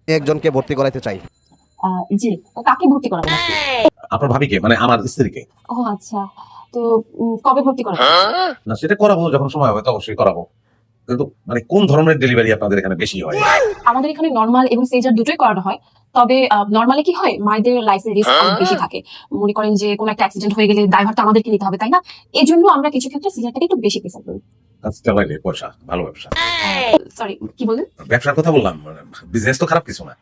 একজনকে ভর্তি করাইতে চাই। জি, কাকে ভর্তি করাবেন আপনি? আপনার ভাবিকে, মানে আমার স্ত্রীকে। ও আচ্ছা, তো কবে ভর্তি করাবেন? না, সেটা করাবো, যখন সময় হবে তো অবশ্যই করাবো। কিন্তু মানে কোন ধরনের ডেলিভারি আপনাদের এখানে বেশি হয়? আমাদের এখানে নরমাল এবং সিজার দুটোই করানো হয়। তবে নরমালি কি হয়, মায়েদের লাইফের রিস্ক অনেক বেশি থাকে। মনে করেন যে কোনো একটা অ্যাক্সিডেন্ট হয়ে গেলে দায়ভারটা আমাদেরকে নিতে হবে, তাই না? এই জন্য আমরা কিছু ক্ষেত্রে সিজারটাকে একটু বেশি প্রেফার করি। চালাইলে পয়সা, ভালো ব্যবসা। সরি, কি বললেন? ব্যবসার কথা বললাম, বিজনেস তো খারাপ কিছু না।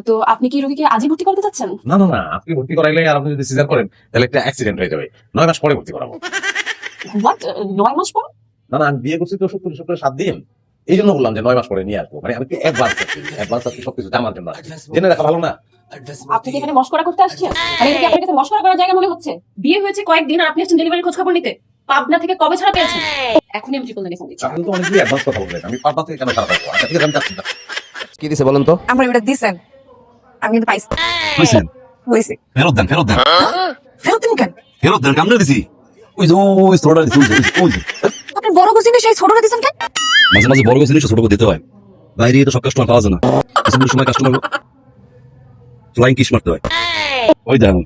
তো আপনি কি রোগীকে আজই ভর্তি করতে চাচ্ছেন? না না না, আপনি ভর্তি করাইলে আর আপনি যদি সিজার করেন তাহলে একটা অ্যাক্সিডেন্ট হয়ে যাবে। 9 মাস পরে ভর্তি করাবো। হোয়াট, 9 মাস পর? না না, আমি বিয়ে করছি তো শুক্র 7 দিন। এই জন্য বললাম যে 9 মাস পরে নিয়ে আসবো। মানে আমি কি অ্যাডভান্স আপনি সবকিছু জানার জন্য জেনে রাখা ভালো না? আপনি কি এখানে মশকরা করতে আসছেন? মানে এটা কি আপনার কাছে মশকরা করার জায়গা মনে হচ্ছে? বিয়ে হয়েছে কয়েকদিন আর আপনি আসছেন ডেলিভারি খোঁজ খবর নিতে? পাবনা থেকে কবে ছাড়া পেয়েছেন? এখনই আমি ট্রিপল ফোন দিচ্ছি। আপনি তো অনেকগুলো অ্যাডভান্স কথা বললেন, আমি পাবনা থেকে কেন ছাড়া পাবো? আচ্ছা ঠিক আছে, আমি যাচ্ছি না। কি দিছে বলেন তো? আমার ওটা দিছেন, আমি কিন্তু পাইছি। বুঝছেন? হয়েছে ফেরত দেন, ফেরত দেন, ফেরত দিন কেন? ফেরত দেন। কামড়ে দিছি, ওই যে ওই ছোটটা দিছি, ওই যে। আপনি বড় কোচিনে সেই ছোটটা দিছেন কেন? মাঝে মাঝে বড় জিনিস ছোট করে দিতে হয়। বাইরে তো সব কাস্টমার পাওয়া যায় না, কিছু কিছু সময় কাস্টমার ফ্লাইং কিস মারতে হয়। ওই দেখুন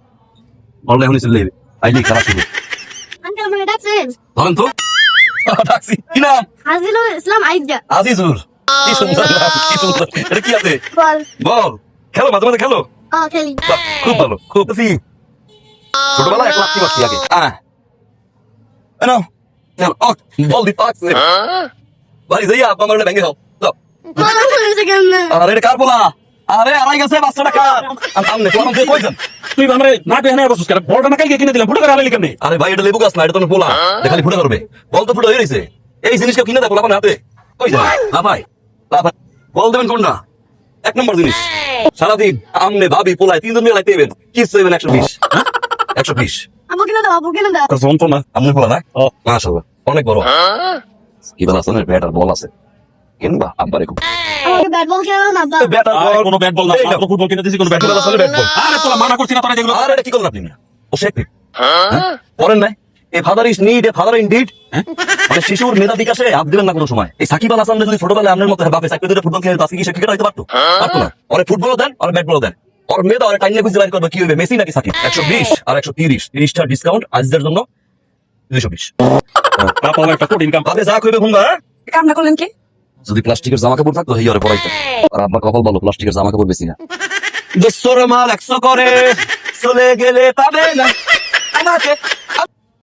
বললে এখনই চলে যাবে, আইলে খারাপ শুরু। আঙ্কেল মানে ডাকছেন? ধরেন তো ডাকছি কি নাম? হাজিরুল ইসলাম আইজা। আজিজুর। কি সুন্দর নাম, কি সুন্দর। এটা কি আছে? বল। বল খেলো, মাঝে মাঝে খেলো। খেলি। বাহ, খুব ভালো, খুব ছোটবেলায় এক লাত্তি মারছি আগে। নাও, নাও, বল দি পাকছে। বাড়ি যাইয়া আব্বা মারলে ভেঙে খাও। যাও। বল করেছে কেমনে? আরে এটা কার বলা? আরে আড়াই গেছে বাচ্চাটা কার? আমনে তোমার দিয়ে কইছেন। তুই আমারে না কই না বসুস কেন? বলটা না কালকে কিনে দিলাম, ফুটো করে আলাইলি কেমনে? আরে ভাই এটা লেবু গাছ না, এটা তো বলা। দেখালি ফুটো করবে। বল তো ফুটো হয়ে রইছে। এই জিনিসটা কিনে দাও বলা হাতে। কই যা? না ভাই। না ভাই। বল দেবেন কোনটা? এক নম্বর জিনিস। সারাদিন আমনে ভাবি পোলায় তিনজন মিলে লাইতে দেবেন। কি চাইবেন 120? হ্যাঁ? 120। আবু কিনে দাও, আবু কিনে দাও। যন্ত্রণা আমনে পোলা না? ও মাশাআল্লাহ অনেক বড়। কি বল আছে না, ব্যাট আর বল আছে। কিনবা আব্বারে খুব। আমাকে ব্যাট বল খেলা না আব্বা। ব্যাট আর বল, কোনো ব্যাট বল না, আমরা ফুটবল কিনে দিছি, কোনো ব্যাট বল আসলে ব্যাট বল। আরে তোরা মানা করছিস না তোরা যেগুলো। আরে এটা কি করলেন আপনি? ও শেখ পড়েন নাই? A father is need, a father in deed. মানে শিশুর মেধা বিকাশে হাত দিবেন না কোনো সময়। এই সাকিব আল হাসান যদি ছোটবেলায় আপনার মতো বাপে সাকিব ধরে ফুটবল খেলে তাকে কি সে ক্রিকেট হইতে পারতো? পারতো না। ওরে ফুটবলও দেন আর ব্যাট বলও দেন। ওর মেধা ওরে টাইনে খুঁজে বাইর করবে, কি হবে মেসি নাকি সাকিব? 120 আর 130, 30টা ডিসকাউন্ট আজদের জন্য 220। তারপর একটা কোড ইনকাম পাবে, যা কইবে শুনবা। কামনা করলেন কি? যদি প্লাস্টিকের জামা কাপড় থাকতো এই ওরে পরাইতো। আর আব্বার কপাল ভালো, প্লাস্টিকের জামা কাপড় বেশি না। 200 মাল 100 করে চলে গেলে পাবে না আমাকে।